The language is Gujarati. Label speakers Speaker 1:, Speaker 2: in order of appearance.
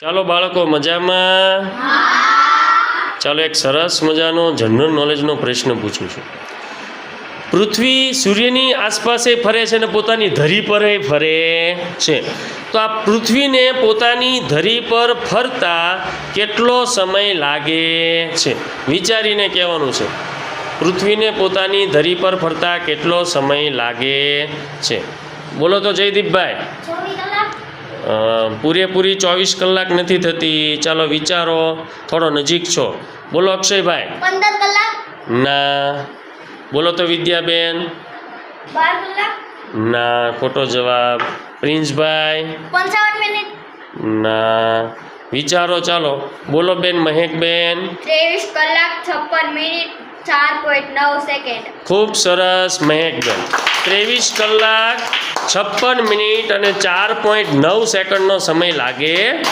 Speaker 1: ચાલો બાળકો મજામાં? ચાલો એક સરસ મજાનો જનરલ નોલેજનો પ્રશ્ન પૂછું છું. પૃથ્વી સૂર્યની આસપાસે ફરે છે અને પોતાની ધરી પર ફરે છે. તો આ પૃથ્વીને પોતાની ધરી પર ફરતા કેટલો સમય લાગે છે? વિચારીને કહેવાનું છે. પૃથ્વીને પોતાની ધરી પર ફરતા કેટલો સમય લાગે છે? બોલો તો જયદીપભાઈ. પૂરેપૂરી 24 કલાક નથી થતી. ચાલો વિચારો, થોડો નજીક છો. બોલો અક્ષયભાઈ.
Speaker 2: 15 કલાક.
Speaker 1: ના. બોલો તો વિદ્યાબેન.
Speaker 2: 12 કલાક.
Speaker 1: ના, ખોટો જવાબ. પ્રિન્સભાઈ.
Speaker 2: 55 મિનિટ.
Speaker 1: ના. વિચારો ચાલો. બોલો બેન મહેકબેન.
Speaker 2: 23 કલાક 56 મિનિટ 4.9 સેકન્ડ.
Speaker 1: ખૂબ સરસ મહેકબેન. 23 કલાક 56 મિનિટ અને 4.9 સેકન્ડનો સમય લાગે